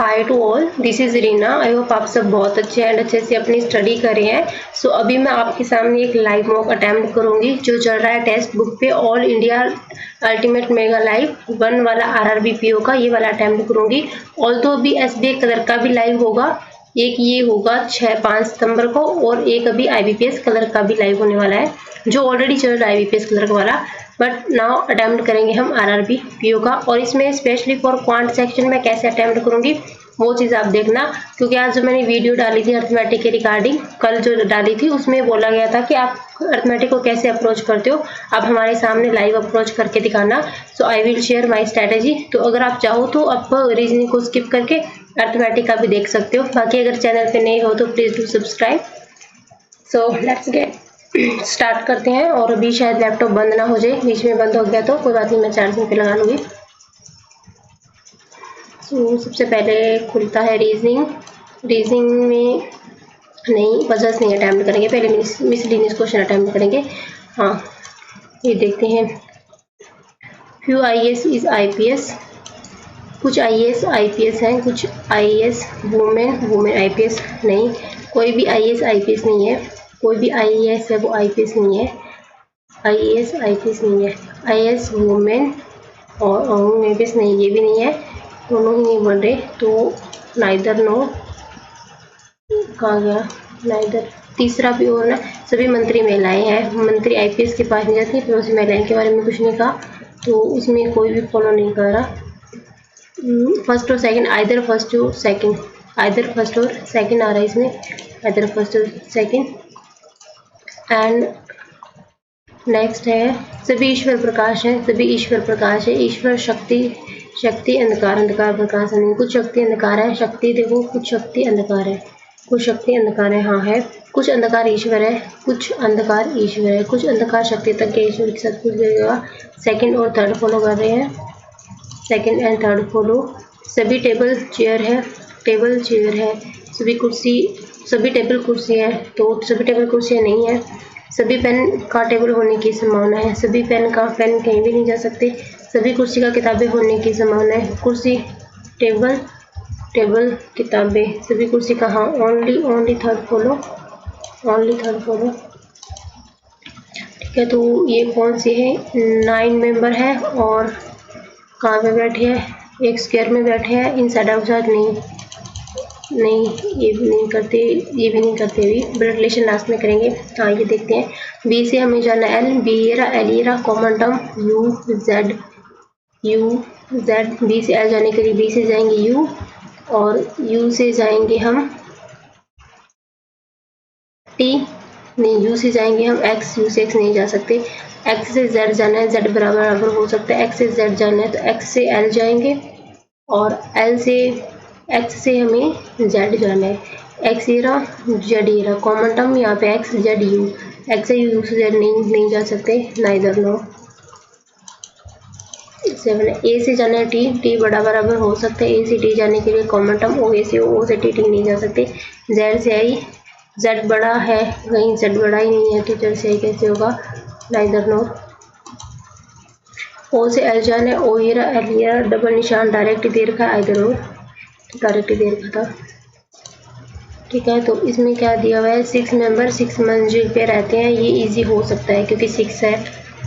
Hi to all, this is Reena. I hope आप सब बहुत अच्छे से अपनी स्टडी कर रहे हैं। सो अभी मैं आपके सामने एक लाइव मॉक अटेम्प्ट करूंगी जो चल रहा है टेक्स्ट बुक पे। All India ultimate mega live 1 वाला आरआरबी पीओ का ये वाला अटेम्प्ट करूंगी। ऑल्दो भी एसबीआई कलर का भी लाइव होगा, एक ये होगा 5 सितंबर को, और एक अभी आईबीपीएस कलर का भी लाइव होने वाला है जो ऑलरेडी चल रहा है आईबीपीएस कलर वाला। बट नाउ अटेम्प्ट करेंगे हम आरआरबी पीओ का, और इसमें स्पेशली फॉर क्वांट सेक्शन में कैसे अटेम्प्ट करूंगी वो चीज़ आप देखना, क्योंकि आज जो मैंने वीडियो डाली थी अर्थमेटिक के रिगार्डिंग, कल जो डाली थी उसमें बोला गया था कि आप अर्थमेटिक को कैसे अप्रोच करते हो, आप हमारे सामने लाइव अप्रोच करके दिखाना। So I will share my strategy. तो अगर आप चाहो तो आप रीजनिंग को स्किप करके अर्थमेटिक का भी देख सकते हो। बाकी अगर चैनल पे नए हो तो please do subscribe. So let's get start करते हैं। और अभी शायद लैपटॉप बंद ना हो जाए, बीच में बंद हो गया तो कोई बात नहीं, मैं चार्जिंग पे लगा लूँगी। सबसे पहले खुलता है रीजनिंग। रीजनिंग में नहीं, पजल्स नहीं अटैम्प्ट करेंगे, पहले मिसलिनियस क्वेश्चन अटैम्प्ट करेंगे। हाँ, ये देखते हैं। फ्यू आईएएस इज आईपीएस, कुछ आईएएस आईपीएस हैं, कुछ आईएएस वुमेन आईपीएस नहीं, कोई भी आईएएस आईपीएस नहीं है, कोई भी आईएएस है वो आईपीएस नहीं है, आईएएस आईपीएस नहीं है, आईएएस वुमेन और आईपीएस नहीं, ये भी नहीं है, दोनों ही नहीं बन रहे, तो नाइदर नो, कहाँ गया नाइदर। तीसरा भी और ना, सभी मंत्री महिलाएं हैं, मंत्री आईपीएस के पास नहीं जाती, फिर उस महिलाएं के बारे में कुछ नहीं कहा, तो उसमें कोई भी फॉलो नहीं कर रहा। फर्स्ट और सेकंड, आइदर फर्स्ट और सेकंड, आइदर फर्स्ट और सेकंड आ रहा है इसमें, आइदर फर्स्ट और सेकंड। एंड नेक्स्ट है सभी ईश्वर प्रकाश है, सभी ईश्वर प्रकाश है। ईश्वर शक्ति अंधकार, अंधकार प्रकाश नहीं, कुछ शक्ति अंधकार है, शक्ति देखो, कुछ शक्ति अंधकार है, कुछ शक्ति अंधकार है, हाँ है, कुछ अंधकार ईश्वर है, कुछ अंधकार ईश्वर है, कुछ अंधकार शक्ति तक के ईश्वर के साथ कुछ देगा। सेकंड और थर्ड फॉलो कर रहे हैं, सेकंड एंड थर्ड फॉलो। सभी टेबल चेयर है, टेबल चेयर है, सभी कुर्सी, सभी टेबल कुर्सी है, तो सभी टेबल कुर्सियाँ नहीं है। सभी पेन का टेबल होने की संभावना है, सभी पेन कहीं भी नहीं जा सकते। सभी कुर्सी का किताबें होने की संभावना है, कुर्सी टेबल टेबल किताबें, सभी कुर्सी का, हाँ, only third follow, only third follow. ठीक है, तो ये कौन सी है, 9 मेंबर है, और कहाँ पे बैठे हैं, एक स्क्वायर में बैठे हैं, इनसाइड आउटसाइड नहीं, ये भी नहीं करते, ये भी नहीं करते, भी ब्लड रिलेशन लास्ट में करेंगे। हाँ, ये देखते हैं। बी से हमें जाना L, B L common term U Z, B से एल जाने के लिए बी से जाएंगे यू, और यू से जाएंगे हम टी, नहीं, यू से जाएंगे हम एक्स, यू से एक्स नहीं जा सकते, एक्स से जेड जाना है, जेड बराबर हो सकता है, एक्स से जेड जाना है तो एक्स से एल जाएंगे, और एल से एक्स से हमें जेड जाना है, एक्स जेड कॉमन टर्म यहाँ पे एक्स जेड यू, एक्स से यू से जेड नहीं जा सकते, नाइदर नो। 7 ए से जाना है टी बराबर हो सकता है, ए से टी जाने के लिए कॉमन टर्म ओ से टी नहीं जा सकते। जेड से आई, जेड बड़ा है, कहीं जेड बड़ा ही नहीं है तो जेड से आई कैसे होगा, नाइदर नो। ओ से एल जाना है, ओ एल डबल निशान डायरेक्ट दे रखा है, आइदर और डायरेक्ट दे रखा था। ठीक है, तो इसमें क्या दिया हुआ है, 6 मेंबर 6 मंजिल पे रहते हैं, ये इजी हो सकता है क्योंकि 6 है।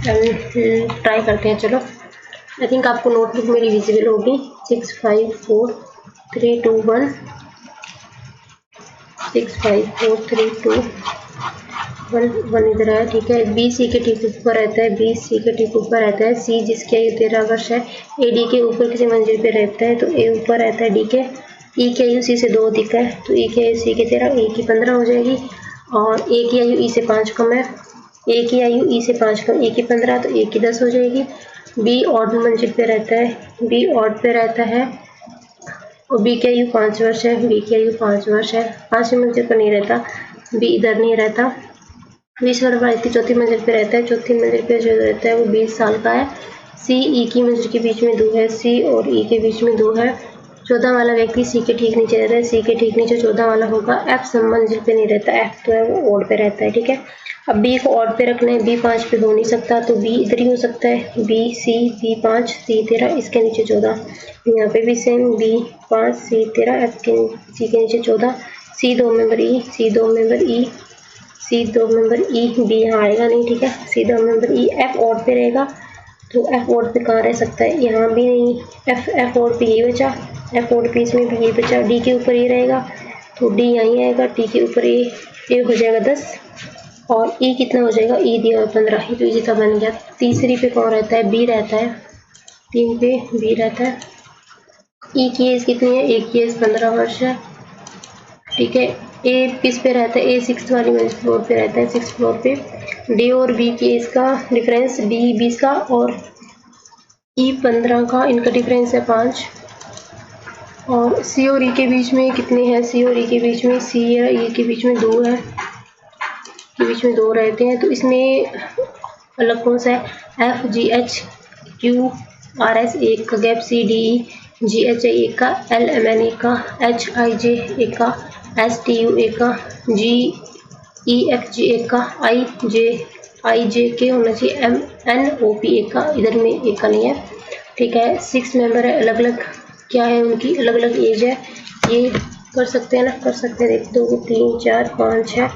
ट्राई करते हैं, चलो। आई थिंक आपको नोटबुक मेरी विजिबल होगी। 6 5 4 3 2 1, 6 5 4 3 2 1 इधर है। ठीक है, बी सी के ठीक ऊपर रहता है, बी सी के ठीक ऊपर रहता है, सी जिसके आयु 13 वर्ष है, ए डी के ऊपर किसी मंजिल पे रहता है तो ए ऊपर रहता है डी के, ई की आयु सी से 2 अधिक है तो ई की आयु सी के 13, ए की 15 हो जाएगी, और ए की आयु ई से 5 कम है, ए की आयु ई से 5 कम, ए की 15 तो ए की 10 हो जाएगी। बी ऑड मंजिल पे रहता है, बी ऑड पे रहता है, और बी की आयु 5 वर्ष है, बी की आयु 5 वर्ष है, 5वीं मंजिल पर नहीं रहता, बी इधर नहीं रहता। 20 वर्ष चौथी मंजिल पे रहता है, चौथी मंजिल पे जो रहता है वो 20 साल का है। सी ई की मंजिल के बीच में 2 है, सी और ई के बीच में 2 है। 14 वाला व्यक्ति सी के ठीक नीचे रहता है, सी के ठीक नीचे 14 वाला होगा। एफ सब मंजिल पे नहीं रहता, एफ तो है वो ओड पे रहता है। ठीक है, अब बी को ऑड पे रखना है, बी 5 पे हो नहीं सकता तो बी इधर ही हो सकता है, बी सी, बी 5 सी 13, इसके नीचे 14। यहाँ पे भी सेम, बी 5 सी 13, एफ के सी के नीचे 14, सी 2 मेंबर ई, सी 2 मेंबर ई, सी 2 मेंबर ई, बी यहाँ आएगा नहीं, ठीक है, सी 2 मेंबर ई, एफ ऑड पे रहेगा तो एफ ऑड पे कहाँ रह सकता है, यहाँ भी नहीं, एफ ऑड पे ये बचा, एफ ऑड पे इसमें भी ये बचा, डी के ऊपर ये रहेगा तो डी यहीं आएगा, टी के ऊपर ए हो जाएगा 10 और ई कितना हो जाएगा, ई दिया हुआ 15, तो इजी का बन गया। तीसरी पे कौन रहता है, बी रहता है, 3 पे बी रहता है। ई की एज कितनी है, ए की एज 15 वर्ष है, ठीक है। ए किस पे रहता है, ए 6th वाली में फ्लोर पे रहता है, 6th फ्लोर पे। डी और बी की एज का डिफरेंस, डी 20 का और ई 15 का, इनका डिफरेंस है 5। और सी और ई के बीच में कितने हैं, सी और ई के बीच में, सी या ई के बीच में 2 है, के बीच में 2 रहते हैं, तो इसमें अलग कौन सा है, F G H Q R S 1 का गैप, C D E G H I 1 का, एल एम एन 1 का, एच आई जे 1 का, एस टी यू 1 का, जी ई एफ जी 1 का, आई जे के होना चाहिए, एम एन ओ पी 1 का, इधर में 1 का नहीं है, ठीक है। 6 मेंबर है, अलग अलग क्या है, उनकी अलग अलग एज है, ये कर सकते हैं ना, कर सकते हैं, देख 2 3 4 5 6,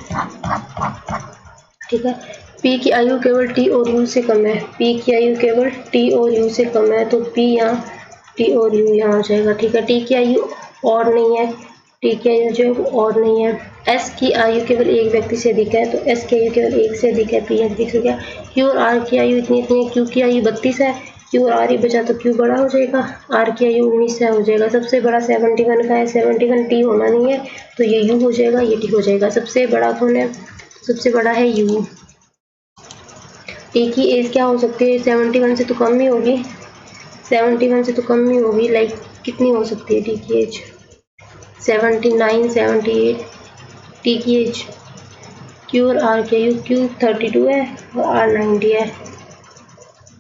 ठीक है। पी की आयु केवल टी और यू से कम है, पी की आयु केवल टी और यू से कम है तो पी यहाँ, टी और यू यहाँ हो जाएगा, ठीक है। टी की आयु और नहीं है, टी की आयु जो और नहीं है। एस की आयु केवल एक व्यक्ति से अधिक है तो एस की आयु केवल 1 से अधिक है, पी अधिक हो गया। क्यू और आर की आयु इतनी है, क्यू की आयु 32 है, क्यू और आर ही बचा तो क्यू बड़ा हो जाएगा, आर की आयु 19 से हो जाएगा। सबसे बड़ा 71 का है, 71 टी होना नहीं है तो ये यू हो जाएगा, ये टी हो जाएगा। सबसे बड़ा कौन है, सबसे बड़ा है यू। टी की एज क्या हो सकती है, 71 से तो कम ही होगी, 71 से तो कम ही होगी, लाइक कितनी हो सकती है टी की एज, 79 78 टी की एज। क्यू और आर की आयु, क्यू 32 है और आर 90 है,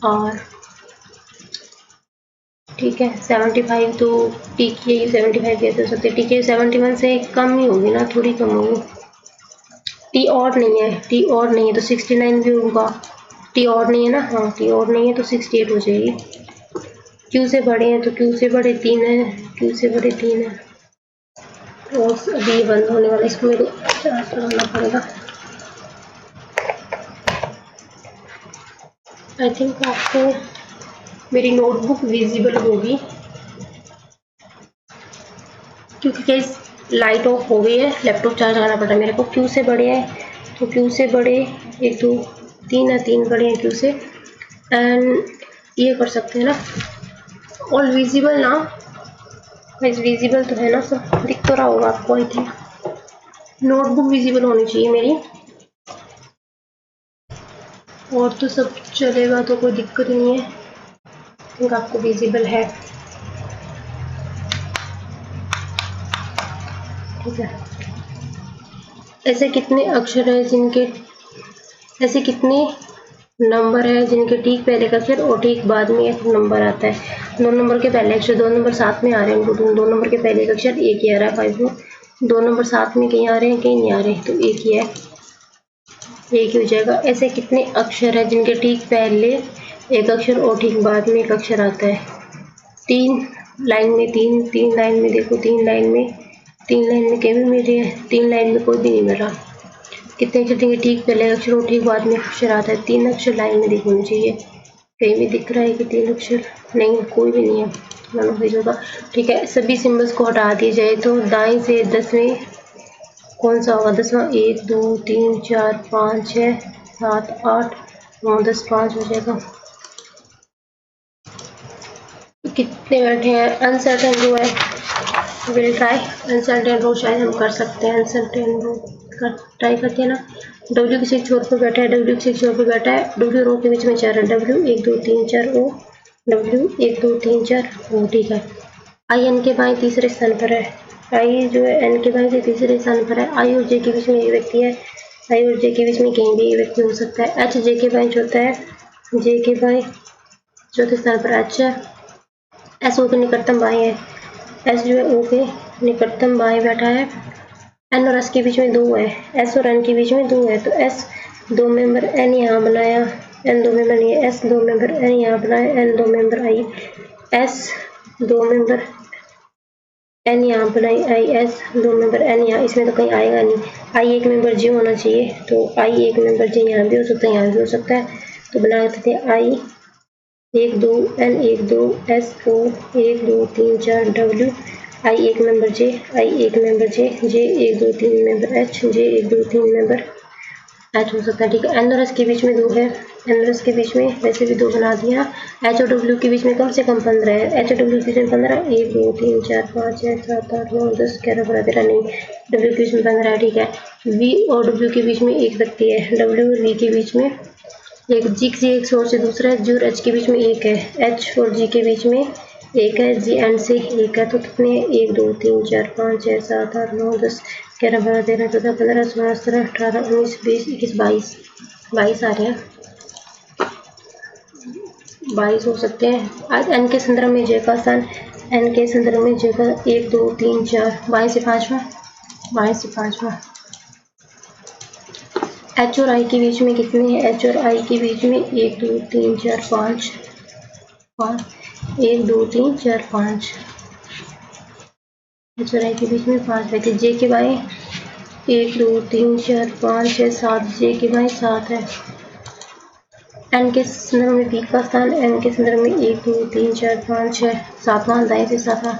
और ठीक है 75, तो टी की आयु 75 कैसे हो सकती है, टी की आयु 71 से कम ही होगी ना, थोड़ी कम होगी। टी और नहीं है, टी और नहीं है तो 69 भी होगा, टी और नहीं है ना, हाँ टी और नहीं है तो 68 हो जाएगी। क्यू से बड़े हैं तो क्यू से बड़े 3 है, क्यू से बड़े 3 है, और अभी बंद होने वाला, इसको मेरे को चार्ज लगाना पड़ेगा। आई थिंक आपको मेरी नोटबुक विजिबल होगी क्योंकि कहीं लाइट ऑफ हो गई है, लैपटॉप चार्ज लगाना पड़ रहा है मेरे को। क्यू से बड़े हैं तो क्यू से बड़े 1 2 3 है, 3 बड़े हैं क्यू से, एंड ये कर सकते हैं ना, ऑल विजिबल ना, विजिबल तो है ना, सब दिख तो रहा होगा आपको। आई थिंक नोटबुक विजिबल होनी चाहिए मेरी, और तो सब चलेगा तो कोई दिक्कत नहीं है, थिंक आपको विजिबल है, ठीक है। ऐसे कितने अक्षर है जिनके, ऐसे कितने नंबर है जिनके ठीक पहले का अक्षर और ठीक बाद में एक नंबर आता है। 2 नंबर के पहले अक्षर 2 नंबर साथ में आ रहे हैं, उनको 2 नंबर के पहले का अक्षर एक ही आ रहा है 5 में, 2 नंबर साथ में कहीं आ रहे हैं कहीं नहीं आ रहे, तो एक ही है, एक ही हो जाएगा। ऐसे कितने अक्षर है जिनके ठीक पहले एक अक्षर और ठीक बाद में एक अक्षर आता है। 3 लाइन में, 3 लाइन में देखो, 3 लाइन में कहीं भी मिल रही है, 3 लाइन में कोई भी नहीं मिल रहा। कितने अक्षर देंगे, ठीक पहले अक्षर और ठीक बाद में अक्षर आता है, 3 अक्षर लाइन में दिखने चाहिए, कहीं भी दिख रहा है कि 3 अक्षर नहीं, कोई भी नहीं है, मानो भेज होगा, ठीक है। सभी सिंबल्स को हटा दिए जाए तो दाएं से 10वें कौन सा होगा, 10वां 1 2 3 4 5 6 7 8 9 10 5 हो जाएगा। कितने बैठे हैं, अनसर्टेन रो है, विल ट्राई अनसर्टेन रो, शायद हम कर सकते हैं अनसर्टेन रो, ट्राई करते हैं ना। डब्ल्यू किसी छोर पर बैठा है, डब्ल्यू किसी छोर पर बैठा है, डब्ल्यू रो के बीच में 4 है, डब्ल्यू 1 2 3 4 ओ, डब्ल्यू 1 2 3 4 ओ, ठीक है। आई एन के बाएं तीसरे स्थान पर है, आई जो है एन के बाएं से तीसरे स्थान पर है। आई और जे के बीच में एक व्यक्ति है, आई और जे के बीच में कहीं भी एक व्यक्ति हो सकता है। एच जे के बाएं चौथा है, जे के बाएं चौथे स्थान पर एच है। एस ओ के निकटतम बाएं है, एस जो है ओ के निकटतम बाएं बैठा है। एन और एस के बीच में 2 है, एस और एन के बीच में 2 है, तो एस दो मेंबर एन यहाँ बनाया, एन दो मेंबर नहीं है, एस दो मेंबर एन यहाँ बनाया, एन दो मेंबर आई, एस दो मेंबर एन यहाँ बनाई, आई एस दो मेंबर एन यहाँ, इसमें तो कहीं आएगा नहीं, आई एक मेंबर जी होना चाहिए, तो आई एक मेंबर जी यहाँ भी हो सकता है, यहाँ भी हो सकता है, तो बना देते हैं आई एक दो एन एक दो एस ओ एक दो तीन चार डब्ल्यू, आई एक मेंबर जे, आई एक मेंबर जे, जे एक दो तीन मेंबर एच, जे एक दो तीन मेंबर एच हो सकता है। ठीक है, एन और एस के बीच में दो है, एन और एस के बीच में वैसे भी दो बना दिया, एच और डब्ल्यू के बीच में कम से कम 15 है, एच और डब्ल्यू के बीच में 15, 1 2 3 4 5 6 7 8 9 10 11 12 13 नहीं, डब्ल्यू के बीच में 15 है। ठीक है, वी और डब्ल्यू के बीच में एक व्यक्ति है, डब्ल्यू और वी के बीच में एक, जी किसी एक सोर्स से दूसरा है, जी और एच के बीच में एक है, एच और जी के बीच में एक है, जी एंड से एक है, तो कितने 1 2 3 4 5 6 7 8 9 10 11 12 13 14 15 16 17 18 19 20 21 22 22 आ रहे हैं, 22 हो सकते हैं। आज एन के संदर्भ में जे का स्थान, एन के संदर्भ में जे का 1 2 3 4 22 से 5वां, 22 से 5वां। एच और आई के बीच में कितने हैं, एच और आई के बीच में 1 2 3 4 5 5 1 2 3 4 5, एच और आई के बीच में 5 रहते, जे के बाई 1 2 3 4 5 6 7, जे के बाई 7 है। एन के संदर्भ में पी का स्थान, एन के संदर्भ में 1 2 3 4 5 6 7वां, दाएं से 7वां,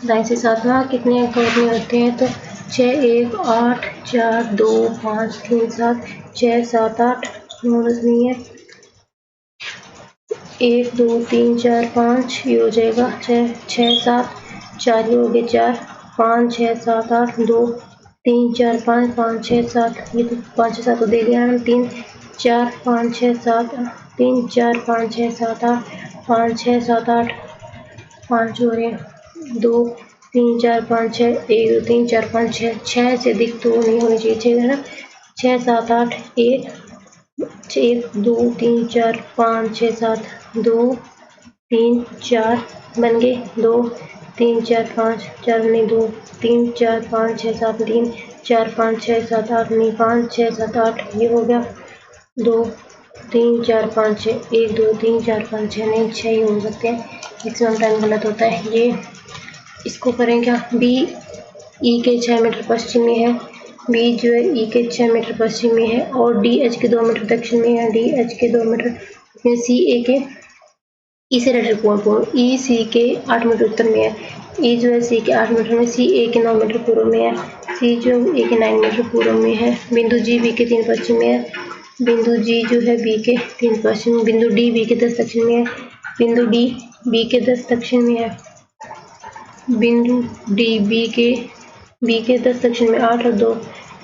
दाएं से 7वां कितने अंक में होते हैं, तो 6 1 8 4 2 5 3 7 6 7 8 9 10 नहीं है, 1 2 3 4 5 ये हो जाएगा 6 6 7 4 ये हो गए 4 5 6 7 8 2 3 4 5 5 6 7, ये तो 5 6 7 तो दे दिया हम, 3 4 5 6 7 3 4 5 6 7 8 5 6 7 8 5 हो रहे 2 3 4 5 6 1 2 3 4 5 6, 6 से अधिक तो नहीं होनी चाहिए, 6 है ना, 6 7 8 1 1 2 3 4 5 6 7 2 3 4 बन गए, 2 3 4 5 4 नहीं 2 3 4 5 6 7 3 4 5 6 7 8 नहीं 5 6 7 8 ये हो गया, 2 3 4 5 6 1 2 3 4 5 6 नहीं 6 ही हो सकते हैं, मैक्सिमम टाइम गलत होता है। ये इसको करें क्या, बी ई के 6 मीटर पश्चिम में है, बी जो है ई के 6 मीटर पश्चिम में है और डी एच के 2 मीटर दक्षिण में है, डी एच के 2 मीटर, सी ए के ई से रेडियल कोण ई सी के 8 मीटर उत्तर में है, ई जो है सी के 8 मीटर में, सी ए के 9 मीटर पूर्व में है, सी जो ए के 9 मीटर पूर्व में है, बिंदु जी बी के 3 पश्चिम में है, बिंदु जी जो है बी के 3 पश्चिम में, बिंदु डी बी के 10 दक्षिण में है, बिंदु डी बी के 10 दक्षिण में है, बिंदु डी बी के 10 दक्षिण में 8 और 2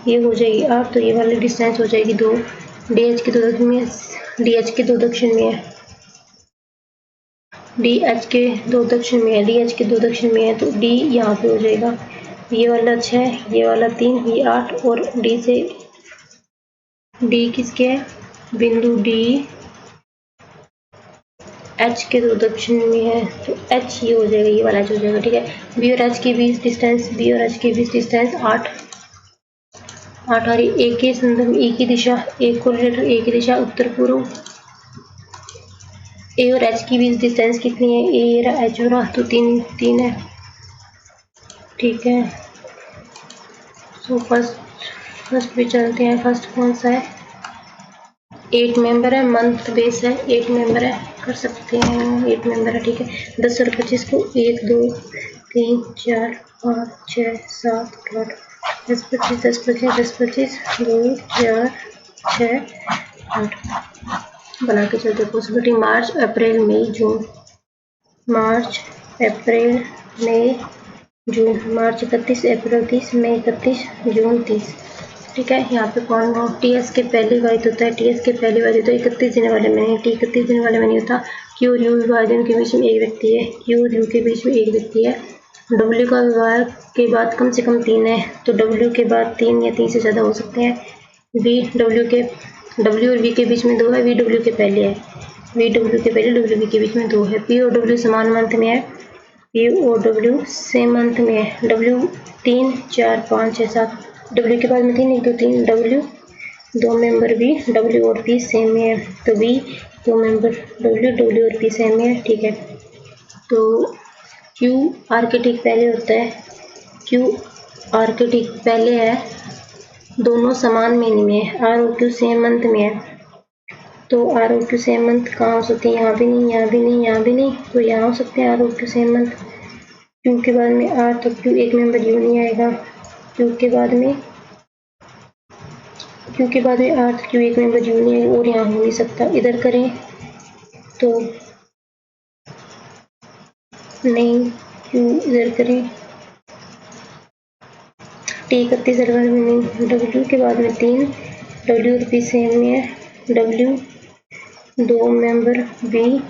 ये हो जाएगी 8, तो ये वाली डिस्टेंस हो जाएगी 2, डी एच के 2 दक्षिण में, डी एच के 2 दक्षिण में है, डी एच के 2 दक्षिण में है, डी एच के 2 दक्षिण में है, तो डी यहाँ पे हो जाएगा, ये वाला 6 ये वाला 3 ये 8 और डी से डी किसके है, बिंदु डी एच के 2 दक्षिण में है, तो एच ये हो जाएगा, ये वाला एच हो जाएगा। ठीक है, बी और एच के बीच डिस्टेंस, बी और एच के बीच डिस्टेंस 8 आ रही, ए के संदर्भ ए की दिशा, एक कोऑर्डिनेटर ए की दिशा उत्तर पूर्व, ए और एच की बीच डिस्टेंस कितनी है, ए रहा एच रहा तो 3 है। ठीक है, सो फर्स्ट पे चलते हैं, फर्स्ट कौन सा है, 8 मेंबर है, मंथ बेस है, 8 मेंबर है, कर सकते हैं 8 मेंबर है। ठीक है, 10 और 25 को 1 2 3 4 5 6 7 8 10 25 10 25 10 25 2 4 6 8 बना के चलते, पॉसिबिलिटी मार्च अप्रैल मई जून, मार्च अप्रैल मई जून, मार्च 31 अप्रैल 30 मई 31 जून 30। ठीक है, यहाँ पे कौन हो, टी एस के पहले विभाजित होता है, टी एस के पहले विभाजित होता है 31 दिन वाले में नहीं, टी 31 दिन वाले में नहीं होता, क्यू और यू विभाजन के बीच में एक व्यक्ति है, क्यू और यू के बीच में एक व्यक्ति है, डब्ल्यू का विभाजन के बाद कम से कम 3 है, तो डब्ल्यू के बाद 3 या 3 से ज़्यादा हो सकते हैं, वी डब्ल्यू और वी के बीच में 2 है, वी डब्ल्यू के पहले है, वी डब्ल्यू के पहले डब्ल्यू वी के बीच में 2 है, पी और डब्ल्यू समान मंथ में है, पी और डब्ल्यू सेम मंथ में है, डब्ल्यू 3 4 5 6 7, डब्ल्यू के बाद में 3 1 2 3 डब्ल्यू दो मेंबर बी, डब्ल्यू और पी सेम है, तो बी दो मेंबर डब्ल्यू, डब्ल्यू और पी सेम है, ठीक है। तो क्यू आर के ठीक पहले होता है, क्यू आर के ठीक पहले है, दोनों समान मीनिंग में है, आर और क्यू सेम मंथ में है, तो आर और क्यू सेम मंथ कहाँ हो सकते हैं, यहाँ भी नहीं, यहाँ भी नहीं, यहाँ भी नहीं, तो यहाँ हो सकते हैं आर और क्यू सेम मंथ। क्यू के बाद में आर, तो क्यू एक मेंबर यू नहीं आएगा, क्यू के बाद में आर, तो क्यू एक मेंबर यू नहीं आएगा, और यहाँ हो नहीं सकता। इधर करें तो नहीं, क्यू इधर करें, टी 31 में नहीं, डब्ल्यू के बाद में 3, डब्ल्यू और पी सेम में है, डब्ल्यू दो मेंबर बी,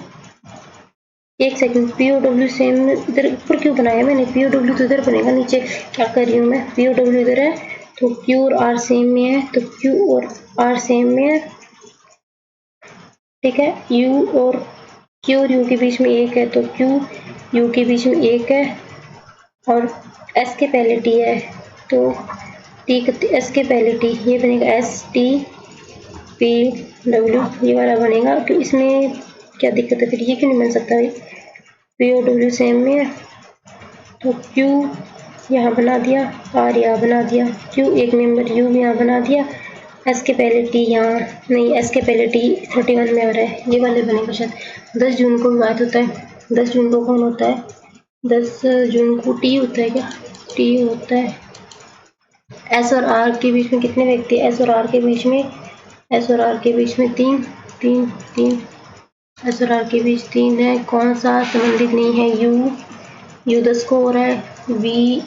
एक सेकंड, पी और डब्ल्यू सेम इधर ऊपर क्यों बनाया मैंने, पी और डब्ल्यू तो इधर बनेगा, नीचे क्या कर रही हूँ मैं, पी और डब्ल्यू इधर है, तो क्यू और आर सेम में है, तो क्यू और आर सेम में है, ठीक है। यू और क्यू और यू के बीच में एक है, तो क्यू यू के बीच में एक है, और एस के पहले टी है, तो टी एस के पहले टी, ये बनेगा एस टी पी डब्ल्यू, ये वाला बनेगा। तो इसमें क्या दिक्कत है फिर, ये क्यों नहीं बन सकता भाई, पी और डब्ल्यू सेम में है, तो क्यू यहाँ बना दिया, आर यहाँ बना दिया, क्यू एक मेंबर यू यहाँ बना दिया, एस के पहले टी यहाँ नहीं, एस के पहले टी 31 में आ रहा है, ये वाले बनेगा शायद। 10 जून को विवाहित होता है, 10 जून को कौन होता है, 10 जून को टी होता है, क्या टी होता है। एस और आर के बीच में कितने व्यक्ति, एस और आर के बीच में, एस और आर के बीच में 3 3 3, एस और आर के बीच 3 है, कौन सा संबंधित नहीं है, यू 10 को हो रहा है, वी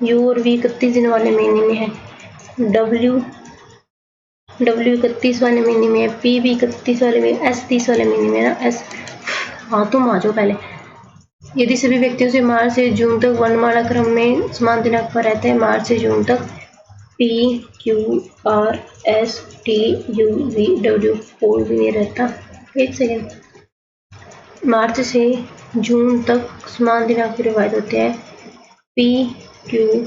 यू और वी 31 दिन वाले महीने में है, डब्ल्यू 31 वाले महीने में है, पी भी 31 वाले में, एस 30 वाले महीने में ना, एस हाँ तुम आ जाओ पहले। यदि सभी व्यक्तियों से मार्च से जून तक वर्णमाला क्रम में समान दिनांक पर रहते हैं, मार्च से जून तक, P Q R S T U V W कोई भी नहीं रहता। एक सेकेंड, मार्च से जून तक समान दिनांक पर विभाजित होते हैं, P Q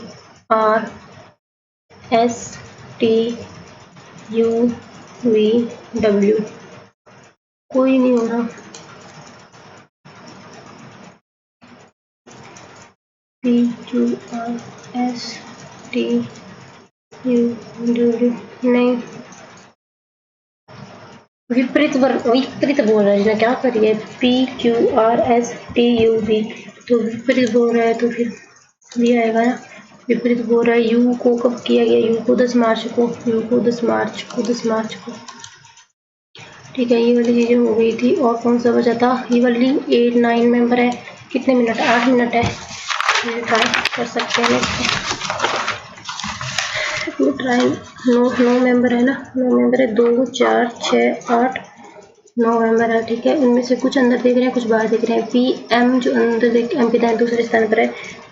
R S T U V W, कोई नहीं हो रहा, P Q R S T U W नहीं, विपरीत बोल रहा है, क्या करिए, P Q R S T U V, तो विपरीत बोल रहा है, तो फिर ये आएगा ना, विपरीत बोल रहा है। यू को कब किया गया, यू को 10 मार्च को, यू को 10 मार्च को, 10 मार्च को, ठीक है। ये वाली चीजें हो गई थी, और कौन सा बचा था, ये वाली 8 9 मेंबर है, कितने मिनट, 8 मिनट है, ट्राई कर सकते हैं ट्राई। 9 मेंबर है ना, 9 मेंबर है, 2 4 6 8 9 मेंबर है, ठीक है। उनमें से कुछ अंदर देख रहे हैं, कुछ बाहर देख रहे हैं। पी एम जो अंदर देख, एम के दाएं दूसरे स्थान पर है,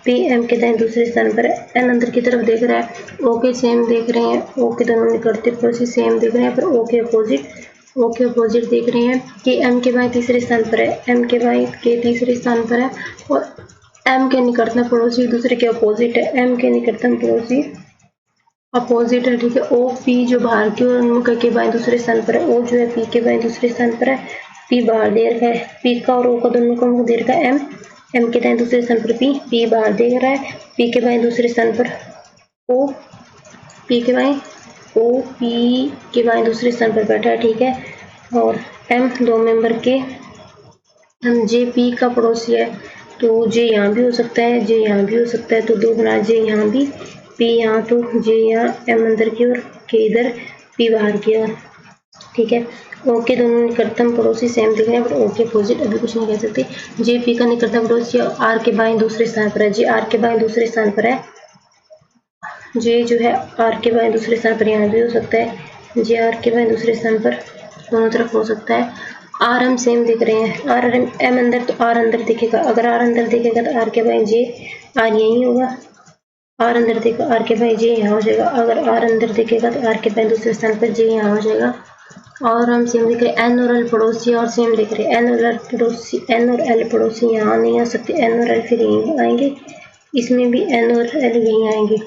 पी एम के दाएं दूसरे स्थान पर है, एन अंदर की तरफ देख रहा है, ओ के सेम देख रहे हैं, ओ के दोनों निकटते पड़ोसी सेम देख रहे हैं, पर ओ के अपोजिट देख रहे हैं, कि एम के बाएं तीसरे स्थान पर है, एम के बाएं के तीसरे स्थान पर है, और एम के निकटतम पड़ोसी दूसरे के अपोजिट है, एम के निकटतम पड़ोसी अपोजिट है, ठीक है। ओ पी जो बाहर की ओर उन्मुख के बाएं दूसरे स्थान पर है, ओ जो है पी के बाएं दूसरे स्थान पर है, पी बाहर दे रखा है, पी का और ओ का दोनों का मुख दे रखा है, एम के दाएं दूसरे स्थान पर पी बाहर दे रहा है, पी के बाएं दूसरे स्थान पर ओ, पी के बाएं दूसरे स्थान पर बैठा है, ठीक है। और एम दो मेंबर के, एम जे पी का पड़ोसी है, तो जे यहाँ भी हो सकता है, जे यहाँ भी हो सकता है, तो 2 बना, जे यहाँ भी, पी यहाँ, तो जे यहाँ, एम अंदर की ओर, के इधर, पी बाहर की ओर, ठीक है। ओ के दोनों निकटतम पड़ोसी सेम दिख रहे हैं, पर ओ के अपोजिट अभी कुछ नहीं कह सकते। जे पी का निकटतम पड़ोसी आर के बाएं दूसरे स्थान पर है, जे आर के बाएं दूसरे स्थान पर है, जे जो है आर के बाएं दूसरे स्थान पर यहाँ भी हो सकता है, जे आर के बाएं दूसरे स्थान पर दोनों तरफ हो सकता है। आर हम सेम दिख रहे हैं, आर एम अंदर, तो आर अंदर दिखेगा, अगर आर अंदर दिखेगा तो आर के बाएं जे, आर यही होगा, आर अंदर देखो, आर के बाएं जे यहाँ हो जाएगा, अगर आर अंदर दिखेगा तो आर के बाएं दूसरे स्थान पर जे यहाँ हो जाएगा। और हम सेम देख रहे हैं, एन और एल पड़ोसी और सेम देख रहे हैं, एन और एल पड़ोसी यहाँ नहीं आ सकते, एन और एल फिर यहीं आएंगे, इसमें भी एन और एल यहीं आएंगे,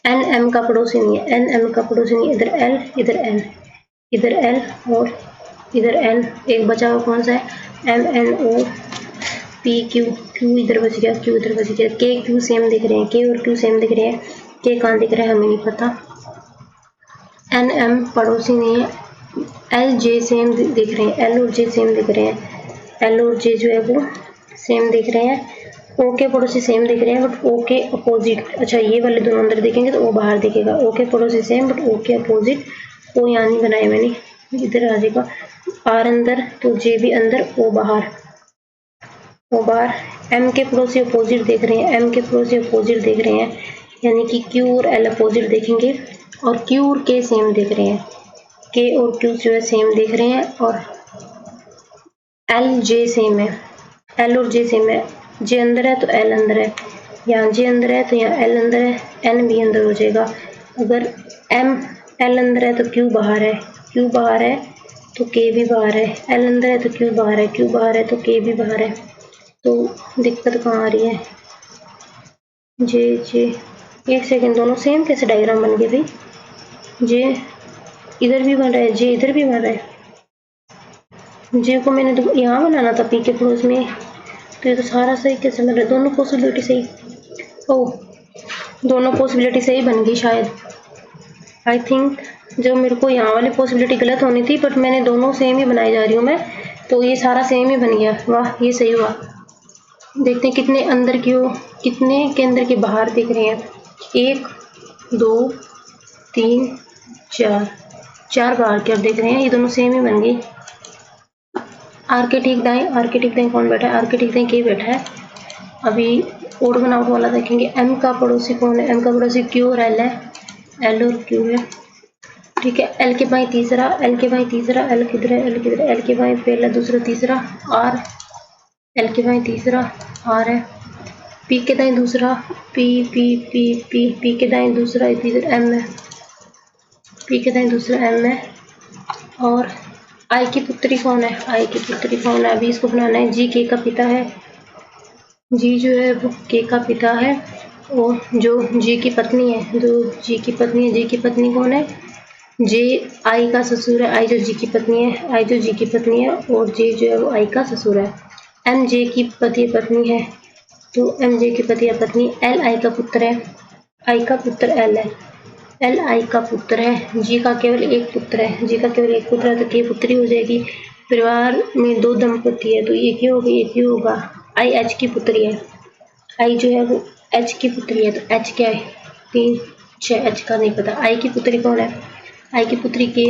एन एम का पड़ोसी नहीं है, एन एम का पड़ोसी नहीं है। इधर एल, इधर एन, इधर एल और इधर एन। एक बचा हुआ कौन सा है? M N O P Q, Q इधर बच गया, क्यू इधर बच गया। के क्यू सेम दिख रहे हैं, के और क्यू सेम दिख रहे हैं, के कहाँ दिख रहा है हमें नहीं पता। एन एम पड़ोसी नहीं है। एल जे सेम दिख रहे हैं, एल और जे सेम दिख रहे हैं, एल और जे जो है वो सेम दिख रहे हैं। ओ के पड़ोसी सेम दिख रहे हैं बट ओ के अपोजिट। अच्छा ये वाले दोनों अंदर दिखेंगे तो ओ बाहर दिखेगा। ओ के पड़ोसी सेम बट ओ के अपोजिट। ओ यहाँ नहीं बनाया मैंने, इधर आ जाएगा। आर अंदर तो जे भी अंदर, ओ बाहर, ओ बाहर। एम के पड़ोसी अपोजिट देख रहे हैं, एम के पड़ोसी अपोजिट देख रहे हैं, यानी कि क्यू और एल अपोजिट देखेंगे और क्यू और के सेम देख रहे हैं, के और क्यू जो है सेम देख रहे हैं और एल जे सेम है, एल और जे सेम है। जे अंदर है तो एल अंदर है, यहाँ जे अंदर है तो यहाँ एल अंदर है, एन भी अंदर हो जाएगा। अगर एम एल अंदर है तो क्यू बाहर है, क्यू बाहर है तो के भी बाहर है, एल अंदर है तो क्यू बाहर है, क्यू बाहर है तो के भी बाहर है। तो दिक्कत कहाँ आ रही है? जे जे, एक सेकेंड, दोनों सेम कैसे डायग्राम बन गए भाई? जे इधर भी बन रहा है, जे इधर भी बन रहा है। जे को मैंने तो यहाँ बनाना था पी के पड़ोस में, तो ये तो सारा सही कैसे बन रहा है? दोनों पॉसिबिलिटी सही, ओ दोनों पॉसिबिलिटी सही बन गई शायद। आई थिंक जो मेरे को यहाँ वाली पॉसिबिलिटी गलत होनी थी, बट मैंने दोनों सेम ही बनाई जा रही हूँ मैं, तो ये सारा सेम ही बन गया। वाह ये सही हुआ। देखते हैं कितने अंदर की हो, कितने के अंदर के बाहर दिख रहे हैं। 1 2 3 4, 4 बाहर के अब दिख रहे हैं। ये दोनों सेम ही बन गई। आर के ठीक दाएं, आर के ठीक दाएं कौन बैठा है? आर के ठीक दाएं के बैठा है। अभी ओड बनाउट वाला देखेंगे। एम का पड़ोसी कौन है? एम का पड़ोसी क्यू और एल है, एल और क्यू है, ठीक है। एल के बाएं तीसरा, एल के बाएं तीसरा, एल किधर है? एल किधर है? एल के बाएं पहला दूसरा तीसरा आर, एल के बाएं तीसरा आर है। पी के दाएं दूसरा, P P P P, P के दाएं दूसरा इधर एम है, पी के दाएं दूसरा एम है। और आई की पुत्री कौन है? आई की पुत्री कौन है? अभी इसको बनाना है। जी के का पिता है, जी जो है वो के का पिता है, और जो जी की पत्नी है, जो जी की पत्नी है, जी की पत्नी कौन है? जे आई का ससुर है, आई जो जी की पत्नी है, आई जो जी की पत्नी है, और जे जो है वो आई का ससुर है। एम जे की पति पत्नी है, तो एम जे की पति या पत्नी। एल आई का पुत्र है, आई का पुत्र एल है, एल आई का पुत्र है। जी का केवल एक पुत्र है, जी का केवल एक पुत्र है तो के पुत्री हो जाएगी। परिवार में 2 दंपति है तो ये क्या होगा? ये क्यों होगा? आई एच की पुत्री है, आई जो है वो एच की पुत्री है, तो एच क्या है? 3 6, एच का नहीं पता। आई की पुत्री कौन है? आई की पुत्री के।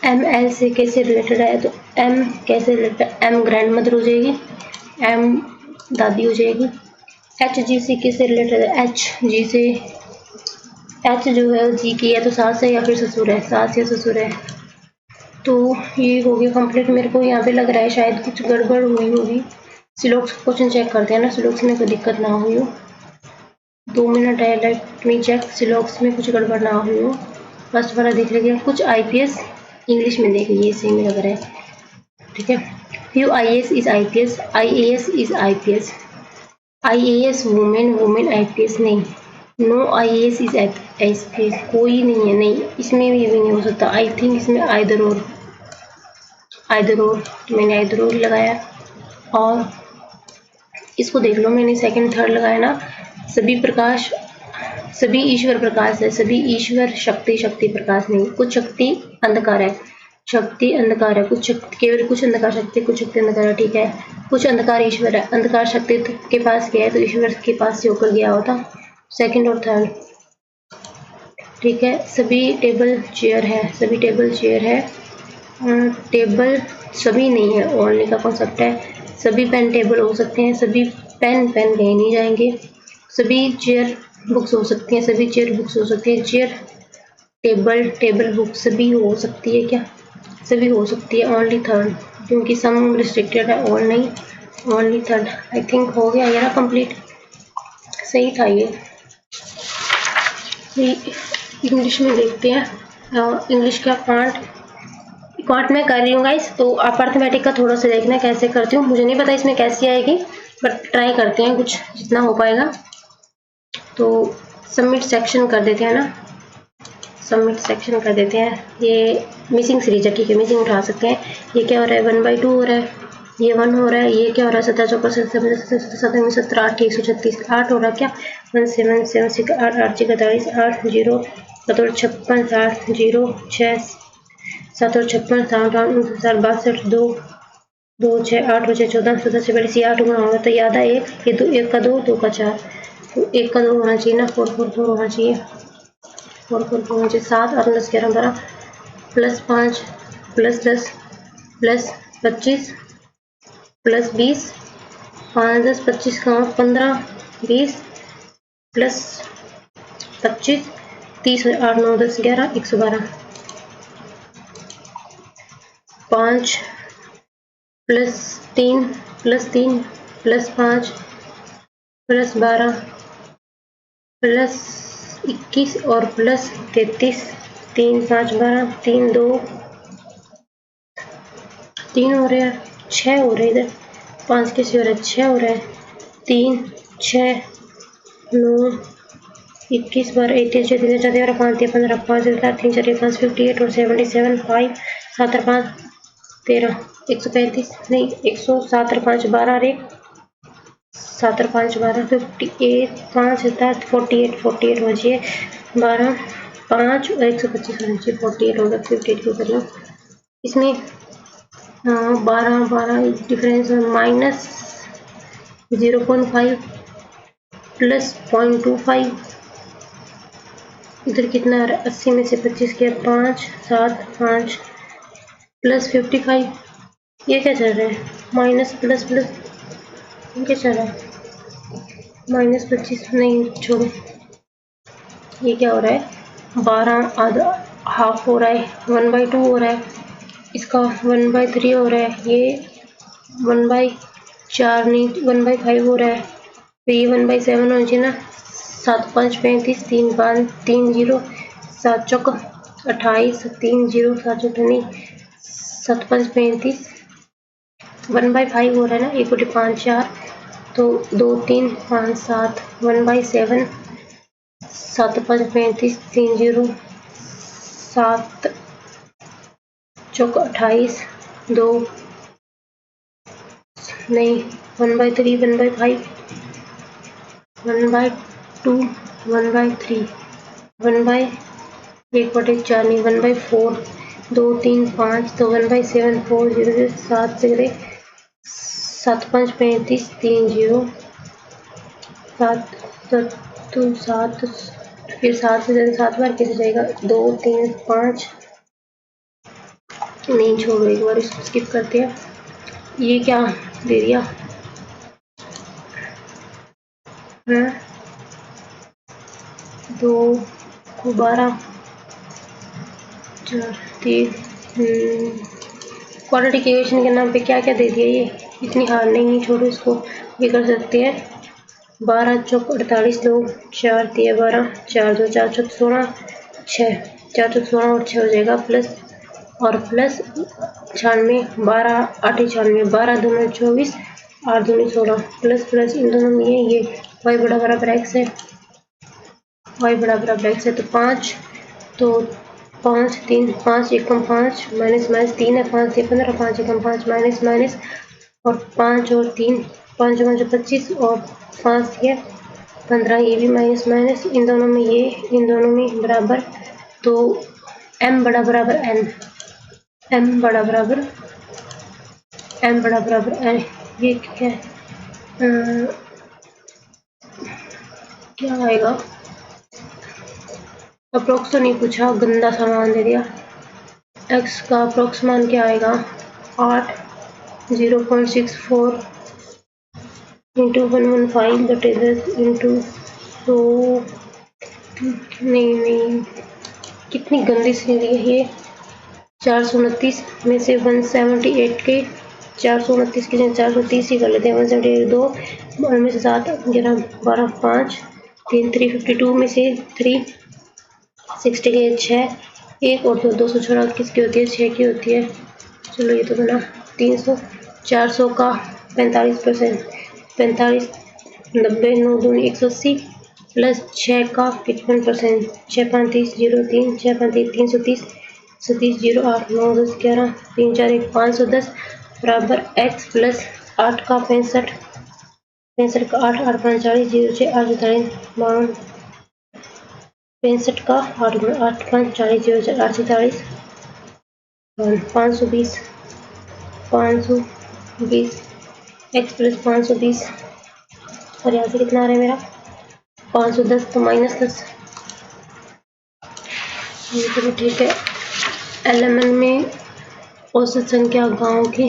एम एल से कैसे रिलेटेड है? तो एम कैसे रिलेटेड? एम ग्रैंड मदर हो जाएगी, एम दादी हो जाएगी। एच जी से किससे रिलेटेड है? एच जी से, एच जो है जी की है तो सास है या फिर ससुर है? सास या ससुर है। तो ये हो गया कंप्लीट। मेरे को यहाँ पे लग रहा है शायद कुछ गड़बड़ हुई होगी। सिलोक्स क्वेश्चन चेक करते हैं ना, सिलोक्स में कोई दिक्कत ना हुई हो। 2 मिनट है, लेट मी चेक सिलोक्स में कुछ गड़बड़ ना हुई हो। फर्स्ट वाला देख लीजिए, कुछ आईपीएस इंग्लिश में देख लीजिए, सेम लग रहा है, ठीक है। Few IAS is IPS, IAS is IPS, IAS women, women IPS नहीं। नो आईएएस इज आईपीएस, कोई नहीं है, नहीं इसमें भी नहीं हो सकता। आई थिंक इसमें आइदर और, आइदर और, तो मैंने आइदर और लगाया। और इसको देख लो, मैंने सेकंड थर्ड लगाया ना। सभी प्रकाश, सभी ईश्वर प्रकाश है, सभी ईश्वर शक्ति, शक्ति प्रकाश नहीं। कुछ शक्ति अंधकार है, शक्ति अंधकार है, कुछ शक्ति केवल, कुछ अंधकार शक्ति, कुछ शक्ति अंधकार है, ठीक है। कुछ अंधकार ईश्वर है, अंधकार शक्ति के पास गया है तो ईश्वर के पास से होकर गया होता, सेकंड और थर्ड, ठीक है। सभी टेबल चेयर है, सभी टेबल चेयर है, टेबल सभी नहीं है, ओनली का कॉन्सेप्ट है। सभी पेन टेबल हो सकते हैं, सभी पेन पेन कहीं नहीं जाएंगे। सभी चेयर बुक्स हो सकती हैं, सभी चेयर बुक्स हो सकती है। चेयर टेबल, टेबल बुक सभी हो सकती है क्या? सभी हो सकती है, ओनली थर्ड, क्योंकि सम रिस्ट्रिक्टेड है, ऑल नहीं, ओनली थर्ड। आई थिंक हो गया ये ना कंप्लीट, सही था ये। इंग्लिश में देखते हैं, इंग्लिश का पार्ट मैं कर रही हूँ गाइस, तो आप अर्थमेटिक का थोड़ा सा देखना कैसे करती हूँ। मुझे नहीं पता इसमें कैसी आएगी, बट ट्राई करते हैं कुछ जितना हो पाएगा। तो सबमिट सेक्शन कर देते हैं ना, सबमिट सेक्शन कर देते हैं। ये मिसिंग सीरीज है, ठीक है, मिसिंग उठा सकते हैं। ये क्या हो रहा है, 1/2 हो रहा है, ये 1 हो रहा है, ये क्या हो रहा है, 17 चौका 17 17 8 136 8 हो रहा है क्या, 1 7 7 6 8 8 6 43 8 0 17 56 8 0 6 7 और 56 7 8 62 2 2 6 8 6 14 14 से बड़ी सी 8 गुना होगा तो याद है एक, ये 2 1 का 2 2 का 4, तो 1 का 2 होना चाहिए ना, 4 4 4 होना चाहिए, 4 4 4 होना चाहिए। 7 और 10 11 12 प्लस 5 प्लस 10 प्लस 25 प्लस 20 5 10 25 का 15 20 plus 25 30 8 9 10 11 112 5 plus 3 plus 3 plus 5 plus 12 plus 21 और प्लस 33 3 5 12 3 2 3 हो रहे हैं, 6 हो रहे इधर, 5 कैसे हो रहा है, 6 हो रहा है, 3 6 9 21 12 21 3 4 13 5 15 5 7 3 4 5 58 और 77 5 7 और 5 13 135 नहीं 107 और 5 12 और 1 7 और 5 12 58 5 7 48 48 हो जाइए 12 5 और 125 होना चाहिए 48 होगा 58 क्यों कर रही हूँ इसमें 12 12 डिफरेंस माइनस 0.5 प्लस 0.25 इधर कितना आ रहा है 80 में से 25 किया 5 7 5 प्लस 55 ये क्या चल रहा है माइनस प्लस प्लस ये क्या चल रहा है माइनस 25 नहीं छोड़ो ये क्या हो रहा है 12 आधा हाफ हो रहा है 1/2 हो रहा है इसका 1/3 हो रहा है ये 1/4 नहीं 1/5 हो रहा है तो ये 1/7 होना चाहिए ना 7 5 35 3 5 3 0 7 चौक 28 3 0 7 चौक नहीं 7 5 35 1/5 हो रहा है ना 1/5 4 तो 2 3 5 7 1/7 7 5 35 3 0 7 चौक 28 2 नहीं 1/3 1/5 1/2 1/3 1/1/4 नहीं 1/4 2 3 5 तो 1/7 4 0 7 से 7 5 35 3 0 7 तो 7 फिर 7 से 7 बार कैसे जाएगा 2 3 5 नहीं छोड़ो एक बार इसको स्किप करते हैं ये क्या दे दिया है 2 को 12 4 3 क्वाड्रेटिक इक्वेशन के नाम पे क्या क्या दे दिया ये इतनी हार नहीं छोड़ो इसको ये कर सकते हैं 12 चौक 48 लोग 4 3 12 4 2 4 चौक 16 6 4 चौक 16 और 6 हो जाएगा प्लस और प्लस 96 12 8 96 12 दूनी 24 8 दूनी 16 प्लस प्लस इन दोनों में ये y बड़ा बराबर x है y बड़ा बराबर x है तो 5 तो 5 3 5 एकम 5 माइनस माइनस 3 है 5 से 15 5 एकम 5 माइनस माइनस और 5 और 3 5 5 25 और 5 है 15 ये भी माइनस माइनस इन दोनों में ये इन दोनों में बराबर तो m बड़ा बराबर n m बड़ा बराबर n ये क्या है क्या आएगा अप्रोक्स तो नहीं पूछा गंदा सामान दे दिया x का अप्रोक्स मान क्या आएगा 8 0.64 इंटू 115 दट इज इंटू तो नहीं कितनी गंदी सी है ये 429 में से 178 के 429 के 430 ही कर लेते हैं 178 2 और में से 7 11 12 5 3 352 में से 3 60 के 6 1 और 200 छोड़ा किसकी होती है 6 की होती है चलो ये तो बना 300 400 का 45% 45 90 9 2 180 प्लस 6 का 55%, 6 5 30 0 3, 6 5 330, 30 0 8 9 10 11 3 4 1 510 बराबर x प्लस 8 का 65, 65 का 8 8 5 40 0 6 8 43 52, 65 का 8 8 5 40 0 6 8 47 520, 520 x प्लस 520 और यहाँ से कितना आ रहा है मेरा 510 तो -10। चलो ठीक है। LMN में औसत संख्या गांव की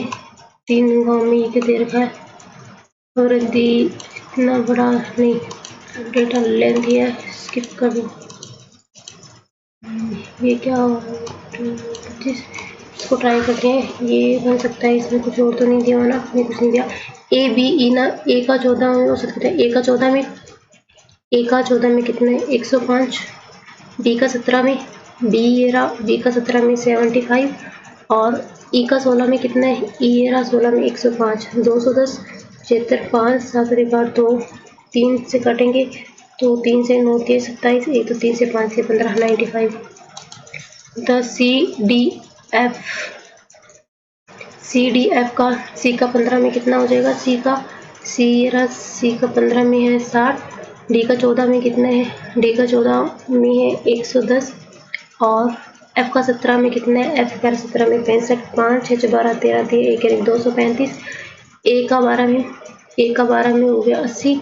3 गांव में ये दे रखा है और यदि इतना बड़ा नहीं डेटा लेंथ है स्किप कर दो। ये क्या हो रहा है, इसको ट्राई करते हैं। ये बन सकता है, इसमें कुछ और तो नहीं दिया ना, इसमें कुछ नहीं दिया। ए बी ई ना ए का 14 में औसत कितना है, ए का 14 में कितना है 105, बी का 17 में बी का 17 में 75 और ई का 16 में कितना है, ई 16 में 105, 210 75 5 7 8 2 3 से काटेंगे तो 3 से 9 3 27 1 तो 3 से 5 से 15 95। द सी डी एफ का सी का 15 में कितना हो जाएगा, सी का 15 में है 60, डी का 14 में कितना है, डी का 14 में है 110 और एफ का 17 में कितना है, एफ का 17 में 65 5 6 12 13 13 1 1 235, ए का 12 में हो गया 80,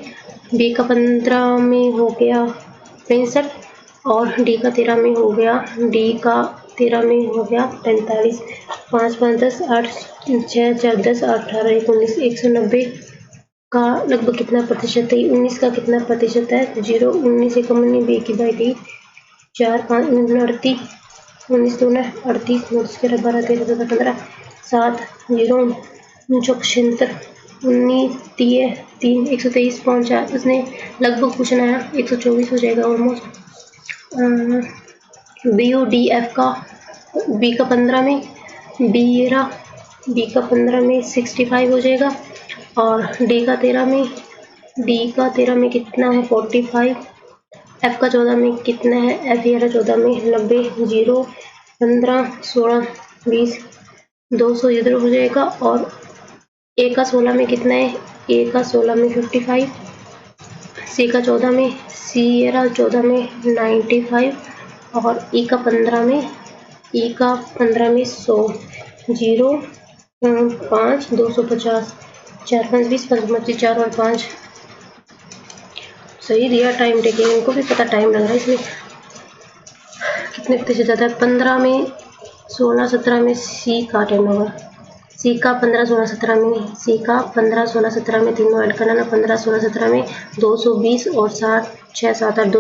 बी का 15 में हो गया 65 और डी का 13 में हो गया 45 5 5 10 8 6 4 10 18 19 190 का लगभग कितना प्रतिशत है, 19 का कितना प्रतिशत है, 0 19 1 बी की 22 4 5 38 19 2 38 9 11 12 13 14 15 7 0 76 19 3 123 5 4 उसने लगभग पूछना है 124 हो जाएगा almost. B O D F का बी का 15 में बी का 15 में 65 हो जाएगा और डी का 13 में कितना है 45, एफ का 14 में कितना है, एफ 14 में 90 0 15 16 20 200 इधर हो जाएगा और ए का 16 में कितना है, ए का 16 में 55, सी का 14 में 95 और ई का 15 में 100 0 5 250 4 5 20 5 25 4 और 5 सही दिया। टाइम टेकिंग इनको भी पता टाइम लग रहा है इसमें कितने प्रतिशत जाता है। 15 में 16 17 में सी का टर्नओवर, सी का 15 16 17 में, सी का 15 16 17 में तीनों ऐड करना ना, 15 16 17 में 220 और 60 6 7 8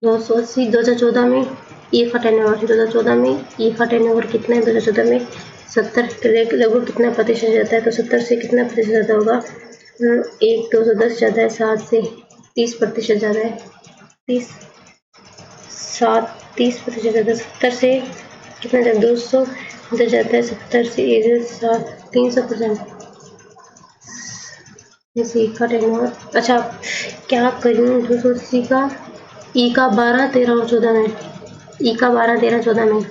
280 2014 में ई का टर्नओवर, 2014 में ई का टर्नओवर कितना है, 2014 में 70 लगभग कितना प्रतिशत जाता है, तो 70 से कितना प्रतिशत ज़्यादा होगा, 210 ज़्यादा है, 7 से 30% ज़्यादा है, 30% ज़्यादा, 70 से कितना ज़्यादा 200 इधर जाता है, 70 से इधर 300%। सी का टर्नओवर अच्छा क्या करूँ, 280 का ई का 12 13 और 14 में, ई का 12 13 14 में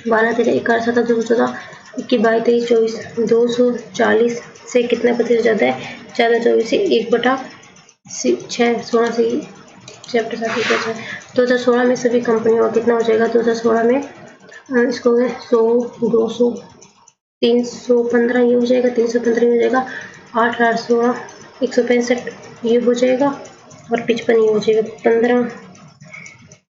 12 13 11 17 214 21 22 23 24 240 से कितना प्रतिशत ज़्यादा है, 424 से 1/6 16 से चैप्टर 7 2016 में सभी कंपनियों का कितना हो जाएगा, 2016 में इसको 100 200 315 ये हो जाएगा, 315 हो जाएगा, 8 8 16 165 ये हो जाएगा और 55 ये हो जाएगा, 15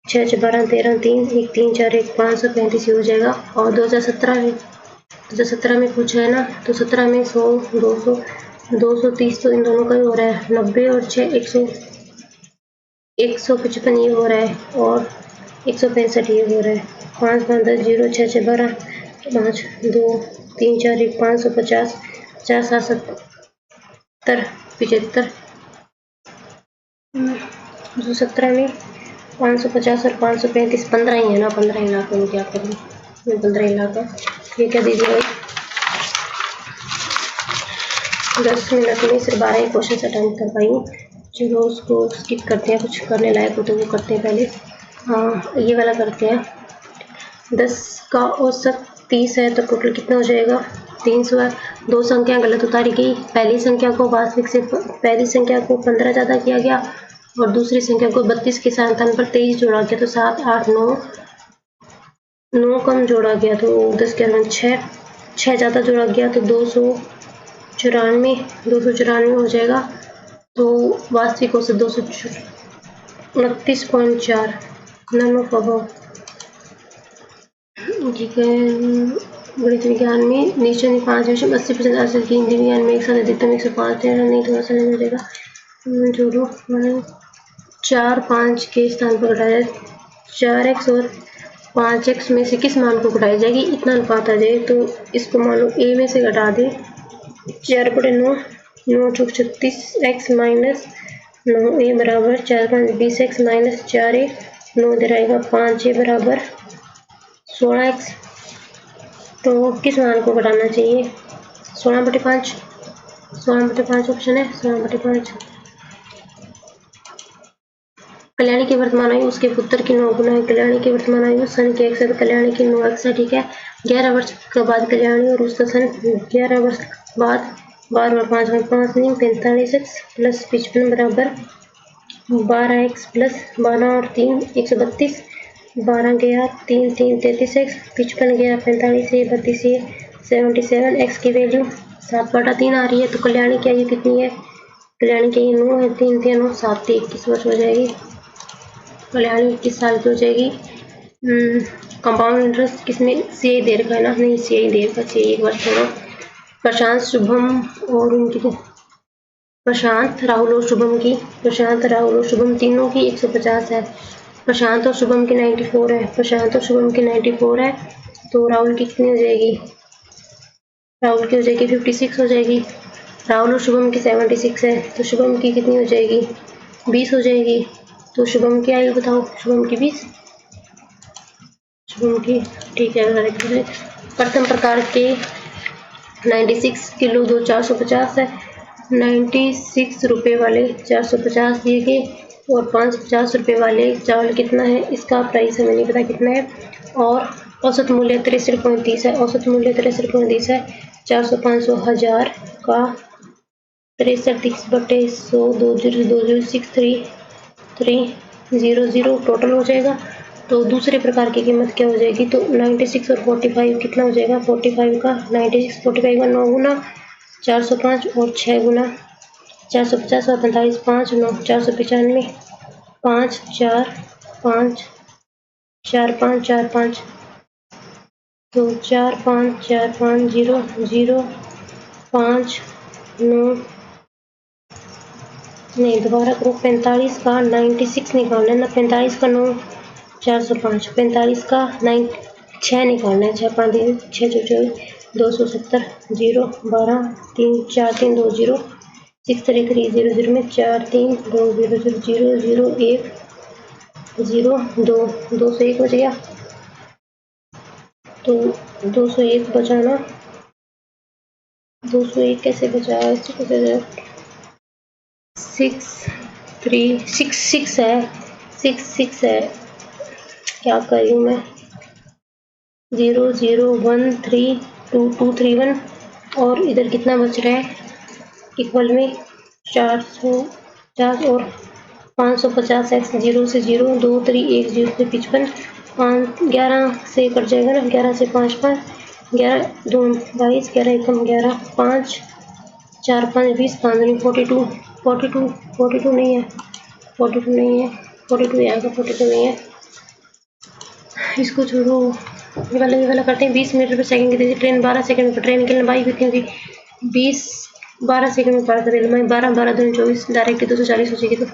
6 6 12 13 3 1 3 4 1 535 ये हो जाएगा। और 2017 में पूछा है ना, तो 17 में 100 200 230 तो इन दोनों का ही हो रहा है, 90 और 6 155 ये हो रहा है और 165 ये हो रहा है, 5 5 10 0 6 6 12 5 2 3 4 1 550 4 7 70 75 17 में 550 और 535 15 ही है ना, 15 ही लाख में क्या करूँ मैं, 15 ही लाख है। ये क्या दीजिए भाई 10 मिनट में सिर्फ 12 ही क्वेश्चन अटेम्प्ट कर पाई हूँ। चलो उसको स्किप करते हैं, कुछ करने लायक हो तो वो करते हैं पहले। हाँ ये वाला करते हैं। 10 का औसत 30 है तो टोटल कितना हो जाएगा 300 है। दो संख्या गलत उतारी गई, पहली संख्या को वास्तविक से पहली संख्या को 15 ज़्यादा किया गया और दूसरी संख्या को 32 के स्थान पर 23 जोड़ा गया, तो 7 8 9 कम जोड़ा गया तो 10 के 6 ज़्यादा जोड़ा गया तो 294 हो जाएगा। तो वास्तविक औसत 229.4 नैनो प्रभाव। ठीक है, गणित विज्ञान में नीचे 5 80% हासिल की, हिंदी विज्ञान में एक साथ अधिकतम 105 नहीं थोड़ा सा नहीं हो जाएगा। जोड़ो 4 5 के स्थान पर घटाया 4x और 5x में से किस मान को घटाई जाएगी, इतना अनुपात आ जाए तो इसको मान लो a में से घटा दे 4/9 9 चौक 36x माइनस 9a बराबर 4 5 20x माइनस 4a 9 इधर आएगा 5a बराबर 16x। तो किस मान को घटाना चाहिए 16/5 ऑप्शन है 16/5। कल्याणी की वर्तमान आयु उसके पुत्र की 9 गुना है। कल्याणी की वर्तमान आयु सन की 1 कल्याणी की 9x है। ठीक है, 11 वर्ष के बाद कल्याणी और उसका सन 11 वर्ष बाद 12 और 5 में 5 नहीं 45x प्लस 55 बराबर 12x प्लस 12 और 3 132 12 गया 3 3 33x 55 गया 45 से 32 से 77x की वैल्यू 7/3 आ रही है। तो कल्याणी की आयु कितनी है, कल्याणी की 9 है 3 3 9 7 21 वर्ष हो जाएगी। कल्याणी 21 साल की हो जाएगी। कंपाउंड इंटरेस्ट किसमें सी दे रखा है ना, नहीं सी दे रखा चाहिए एक वर्ष होगा। प्रशांत राहुल और शुभम तीनों की 150 है। प्रशांत और शुभम की 94 है। तो राहुल की कितनी हो जाएगी, राहुल की हो जाएगी 56 हो जाएगी। राहुल और शुभम की 76 है तो शुभम की कितनी हो जाएगी 20 हो जाएगी। तो शुभम की आयु बताओ, शुभम की 20 शुभम की। ठीक है, प्रथम प्रकार के 96 किलो 2 450 है। 96 रुपये वाले 450 दिए गए और 550 रुपये वाले चावल कितना है, इसका प्राइस हमें नहीं पता कितना है। और औसत मूल्य 63.30 है। 400 500 1000 का 63/100 206300 टोटल हो जाएगा। तो दूसरे प्रकार की कीमत क्या हो जाएगी, तो 96 और 45 कितना हो जाएगा 45 का 96 45 का 9 गुना 405 और 6 गुना 450 और 45 5 9 495 5 4 5 4 5 4 5 तो 4 5 4 5 0 0 5 9 नहीं दोबारा करो 45 का 96 निकालना है ना, 45 का 9 405 45 का 9 6 निकालना है 6 5 6 24 270 0 12 3 4 3 2 0 6 3 3 0 0 में 4 3 2 0 0 0 0 1 0 2 201 बच गया। तो 201 बचाना 201 कैसे बचा, 6 है क्या करी हूँ मैं 0 0 1 3 2 2 3 1 और इधर कितना बच रहा है इक्वल में 450 और 550 x 0 से 0 2 3 1 0 से 55 5 11 से कट जाएगा ना 11 से 5 5 11 2 22 11 1 11 5 4 5 20 5 42 नहीं है 42 आएगा 42 नहीं है। इसको छोड़ो, ये वाला करते हैं। 20 मीटर पर सेकंड की तेजी ट्रेन 12 सेकंड पर, ट्रेन की लंबाई कितनी होगी 12 सेकंड में पार करेगी लंबाई 12 12 2 24 डायरेक्ट 240 हो जाएगी। तो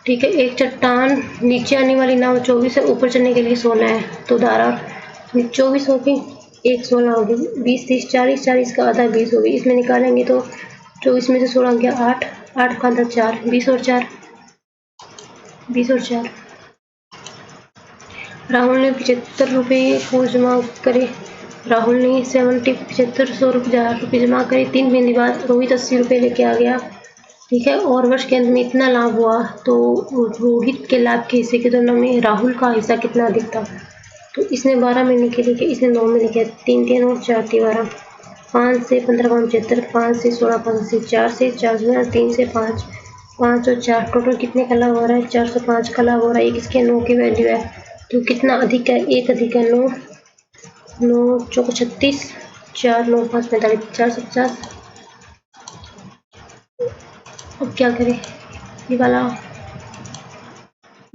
ठीक है, एक चट्टान नीचे आने वाली नाव 24 है, ऊपर चढ़ने के लिए 16 है तो धारा 24 होगी, एक 16 होगी 20 30 40 40 का आधा 20 होगी। इसमें निकालेंगे तो 24 में से 16 गया 8 8 का आधा 4 20 और 4 राहुल ने 75 रुपये को जमा करे। राहुल ने 75 100 रुपये जमा करे। 3 महीने बाद रोहित 80 रुपये लेके आ गया। ठीक है। और वर्ष के अंत में इतना लाभ हुआ तो रोहित के लाभ के हिस्से की तुलना में राहुल का हिस्सा कितना अधिक था। तो इसने 12 महीने के लिए, इसने 9 महीने किया। 3 3 और 4 3 12, 5 से 15 5 75, 5 से 16 85, 4 से 4 3 से 5, 5 और 4, टोटल कितने का लाभ हो रहा है? 405 का लाभ हो रहा है। एक इसके 9 की वैल्यू है, तो कितना अधिक है? 1 अधिक है 9, 9 चौको 36, 4 9 5 45, 450। अब क्या करें? ये वाला,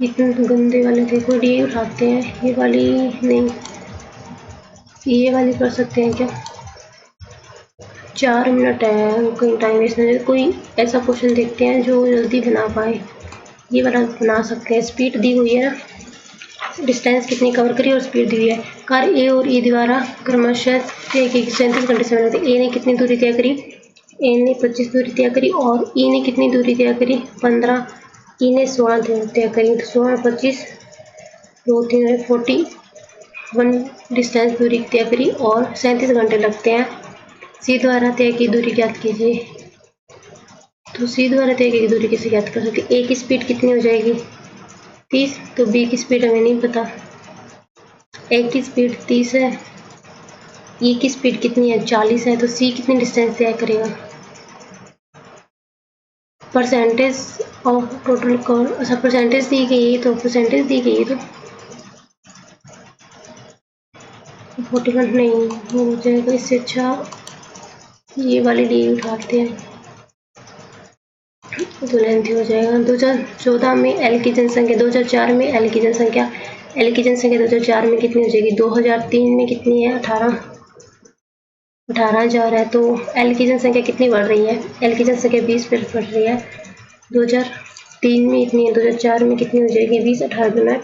इतने तो गंदे वाले थे, कोई डी उठाते हैं। ये वाली नहीं, ये वाली कर सकते हैं क्या? 4 मिनट है, कहीं टाइम वेस्ट नहीं। कोई ऐसा क्वेश्चन देखते हैं जो जल्दी बना पाए। ये वाला बना सकते हैं। स्पीड दी हुई है ना, डिस्टेंस कितनी कवर करी और स्पीड दी हुई है। कार ए और ई द्वारा क्रमशः 37 घंटे से मिलते। ए ने कितनी दूरी तय करी? ए ने 25 दूरी तय करी। और ई ने कितनी दूरी तय करी? 15। ई ने 16 दूरी तय करी। तो 16 25, 2 3 41 डिस्टेंस दूरी तय करी और 37 घंटे लगते हैं। सी द्वारा तय की दूरी ज्ञात कीजिए। तो सी द्वारा तय की दूरी कैसे ज्ञात कर सकते? ए की स्पीड कितनी हो जाएगी? 30। तो बी की स्पीड हमें नहीं पता। ए की स्पीड 30 है, ई की स्पीड कितनी है? 40 है। तो सी कितनी डिस्टेंस तय करेगा? परसेंटेज ऑफ टोटल कवर, अच्छा परसेंटेज दी गई है, तो परसेंटेज दी गई है तो 41 नहीं हो जाएगा। इससे अच्छा ये वाली डी उठाते हैं, तो लेंथ हो जाएगा। 2014 में एल की जनसंख्या, 2004 में एल की जनसंख्या, एल की जनसंख्या 2004 में कितनी हो जाएगी? 2003 में कितनी है? 18,000 है। तो एल की जनसंख्या कितनी बढ़ रही है? एल की जनसंख्या 20 पर बढ़ रही है। 2003 में इतनी है, 2004 में कितनी हो जाएगी? 20 18 गुना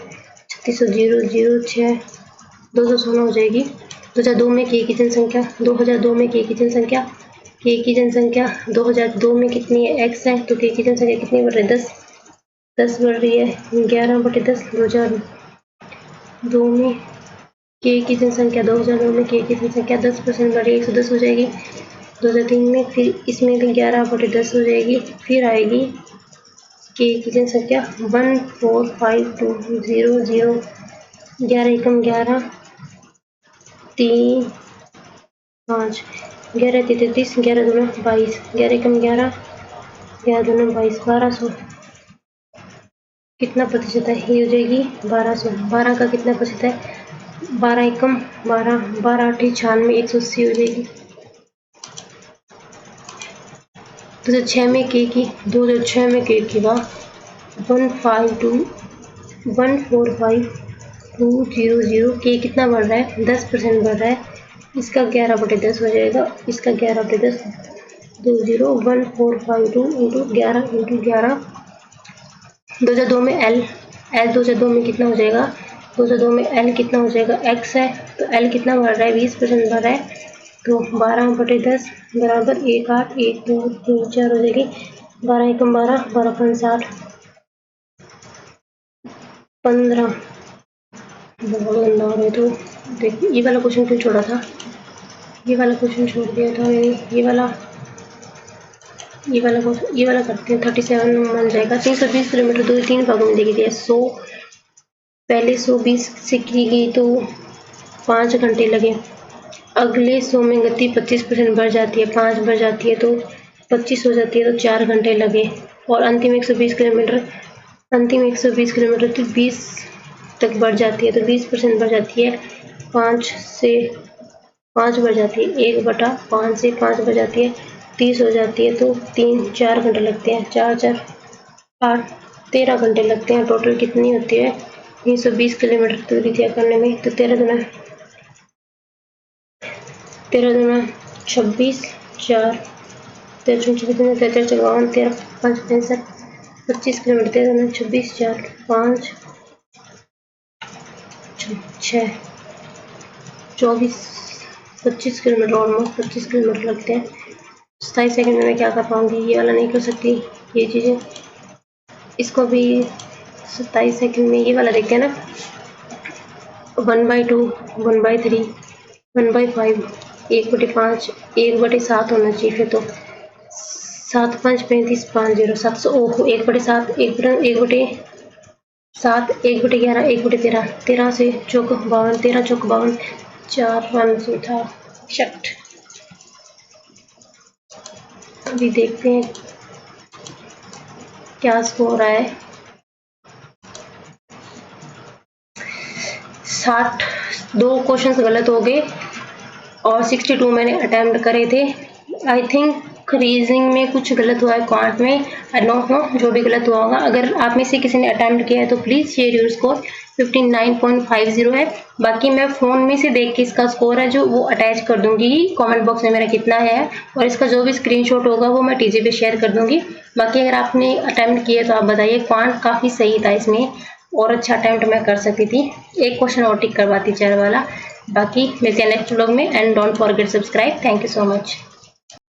3600 0 6 216 हो जाएगी। 2002 में के की जनसंख्या, 2002 में के की जनसंख्या, के की जनसंख्या 2002 में कितनी है? x है। तो के की जनसंख्या कितनी बढ़ रही है? 10 बढ़ रही है। 11/10। 2002 में के की जनसंख्या, 2002 में के की जनसंख्या 10% बढ़ी, 110 हो जाएगी। 2003 में फिर इसमें भी 11/10 हो जाएगी। फिर आएगी के की जनसंख्या 14520 11 एकम 11 3 5 11 33 11 दूना 22 11 एकम 11 11 दूना 22 1200 कितना प्रतिशत है? ये हो जाएगी 1200। 12 का कितना प्रतिशत है? 12 एकम 12 12 8 96 180 हो जाएगी। 2006 में के की, 2006 में के की का 14520 के कितना बढ़ रहा है? 10% बढ़ रहा है। इसका 11/10 हो जाएगा। इसका 11/10 201452 इंटू 11 इंटू 11। 2002 में एल 2002 में कितना हो जाएगा? 2002 में एल कितना हो जाएगा? एक्स है। तो एल कितना बढ़ रहा है? 20% बढ़ रहा है। तो 12/10 बराबर 1 8 1 2 3 4 हो जाएगी। 12 एकम 12 12 5 60 15। बहुत गंदा हो रहा है। तो देखिए ये वाला क्वेश्चन क्यों छोड़ा था? ये वाला क्वेश्चन छोड़ दिया था मैंने। ये वाला करते हैं। 37 मान जाएगा। 320 किलोमीटर दूरी 3 भागों में दी गई है। 100 पहले 120 से की गई तो 5 घंटे लगे। अगले 100 में गति 25% बढ़ जाती है, 5 बढ़ जाती है तो 25 हो जाती है, तो 4 घंटे लगे। और अंतिम 120 किलोमीटर तो 20 तक बढ़ जाती है, तो 20% बढ़ जाती है। 5 से 5 बढ़ जाती है, 1/5 से 5 बढ़ जाती है, 30 हो जाती है। तो 4 घंटे लगते हैं। 4 4 8 13 घंटे लगते हैं। टोटल कितनी होती है? 320 किलोमीटर दूरी तय करने में। तो 13 दूना 26 4 13 54 13 5 65 25 किलोमीटर। 13 दूना 26 4 5 6 24 25 किलोमीटर, ऑलमोस्ट 25 किलोमीटर लगते हैं। 27 सेकंड में मैं क्या कर पाऊंगी? ये वाला नहीं कर सकती ये चीज़ें। इसको भी 27 सेकंड में ये वाला देखते हैं ना। 1/2 1/3 1/5 1/5 1/7 होना चाहिए। फिर तो 7×5 = 35, 700। ओहो 1/7, 1/7, 1/11, 1/13, 13 से चौक 52, 13 चौक 52, 4 500 था। शट। अभी देखते हैं क्या स्कोर रहा है। 62 क्वेश्चंस गलत हो गए और 62 मैंने अटेम्प्ट करे थे। आई थिंक रीजनिंग में कुछ गलत हुआ है, क्वांट में, आई डोंट नो, जो भी गलत हुआ होगा। अगर आप में से किसी ने अटेम्प्ट किया है तो प्लीज़ शेयर योर स्कोर। 59.50 है। बाकी मैं फ़ोन में से देख के इसका स्कोर है जो वो अटैच कर दूंगी कमेंट बॉक्स में मेरा कितना है, और इसका जो भी स्क्रीनशॉट होगा वो मैं टीजी पे शेयर कर दूंगी। बाकी अगर आपने अटेम्प्ट किया तो आप बताइए। क्वांट काफ़ी सही था इसमें और अच्छा अटेम्प्ट मैं कर सकती थी। एक क्वेश्चन और टिक करवाती 4 वाला। बाकी मिलते हैं नेक्स्ट व्लॉग में and don't forget subscribe. Thank you so much.